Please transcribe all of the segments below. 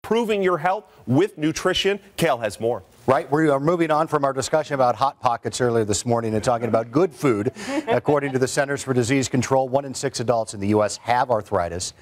improving your health with nutrition. Kale has more. Right, we are moving on from our discussion about Hot Pockets earlier this morning and talking about good food. According to the Centers for Disease Control, 1 in 6 adults in the U.S. have arthritis.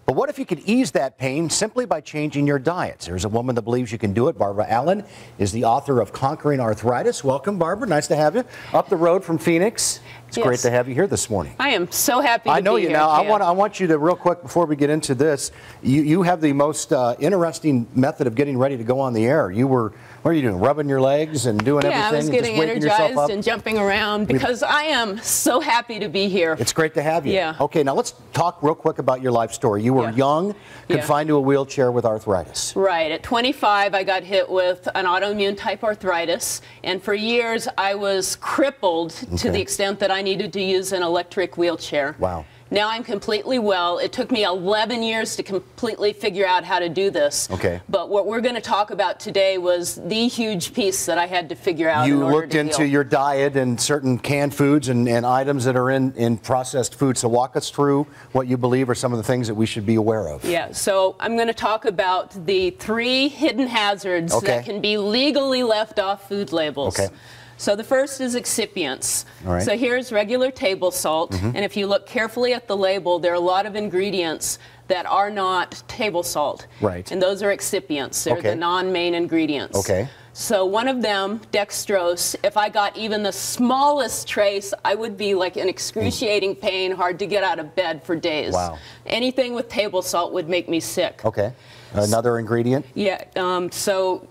But what if you could ease that pain simply by changing your diet? There's a woman that believes you can do it. Barbara Allan is the author of Conquering Arthritis. Welcome, Barbara. Nice to have you. Up the road from Phoenix. It's great to have you here this morning. I am so happy to be here. I know you now. I want you to, real quick, before we get into this, you have the most interesting method of getting ready to go on the air. You were, what are you doing, rubbing your legs and doing everything? Yeah, I was and getting just waking yourself energized up? and jumping around because I am so happy to be here. It's great to have you. Yeah. Okay, now let's talk real quick about your life story. You were young, confined to a wheelchair with arthritis. Right. At 25, I got hit with an autoimmune type arthritis, and for years I was crippled to the extent that I needed to use an electric wheelchair. Wow. Now I'm completely well. It took me 11 years to completely figure out how to do this. Okay. But what we're going to talk about today was the huge piece that I had to figure out. You in order looked to into heal. your diet and certain canned foods and items that are in processed food. So walk us through what you believe are some of the things that we should be aware of. Yeah, so I'm going to talk about the 3 hidden hazards that can be legally left off food labels. Okay. So the first is excipients. All right. So here's regular table salt, and if you look carefully at the label, there are a lot of ingredients that are not table salt. Right. And those are excipients. They're the non-main ingredients. Okay. So one of them, dextrose, if I got even the smallest trace, I would be like in excruciating pain, hard to get out of bed for days. Wow. Anything with table salt would make me sick. Okay. Another ingredient? Yeah, so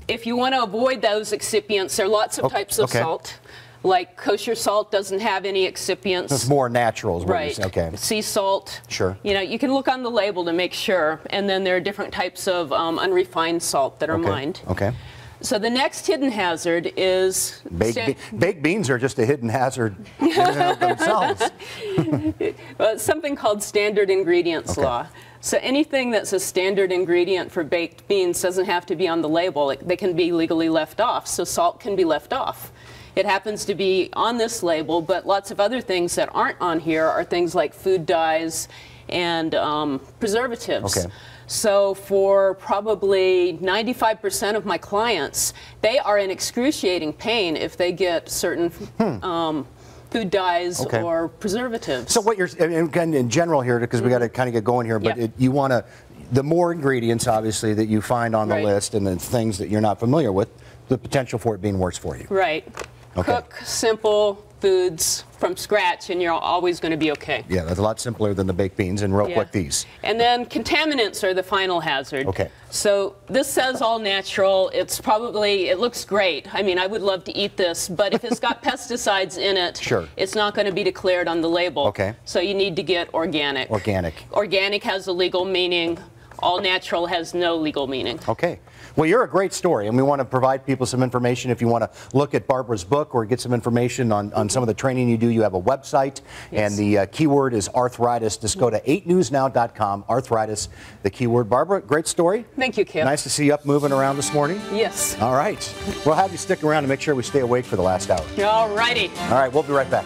if you want to avoid those excipients, there are lots of types of salt. Like kosher salt doesn't have any excipients. It's more natural is what you Right. say. Okay. Sea salt. Sure. You know, you can look on the label to make sure. And then there are different types of unrefined salt that are mined. Okay. So the next hidden hazard is... Baked beans are just a hidden hazard in and of themselves. Well, it's something called standard ingredients law. So anything that's a standard ingredient for baked beans doesn't have to be on the label. They can be legally left off. So salt can be left off. It happens to be on this label, but lots of other things that aren't on here are things like food dyes and preservatives. Okay. So for probably 95% of my clients, they are in excruciating pain if they get certain food dyes or preservatives. So what you're, again, in general here, because we got to kind of get going here, but you want to, the more ingredients, obviously, that you find on the list and the things that you're not familiar with, the potential for it being worse for you. Right. Cook simple foods from scratch and you're always going to be okay. Yeah, that's a lot simpler than the baked beans and real quick these. And then contaminants are the final hazard. Okay. So this says all natural. It's probably, it looks great. I mean, I would love to eat this, but if it's got pesticides in it, it's not going to be declared on the label. Okay. So you need to get organic. Organic. Organic has a legal meaning. All natural has no legal meaning. Okay. Well, you're a great story, and we want to provide people some information. If you want to look at Barbara's book or get some information on some of the training you do, you have a website, and the keyword is arthritis. Just go to 8newsnow.com, arthritis, the keyword. Barbara, great story. Thank you, Kim. Nice to see you up moving around this morning. Yes. All right. We'll have you stick around to make sure we stay awake for the last hour. All righty. All right, we'll be right back.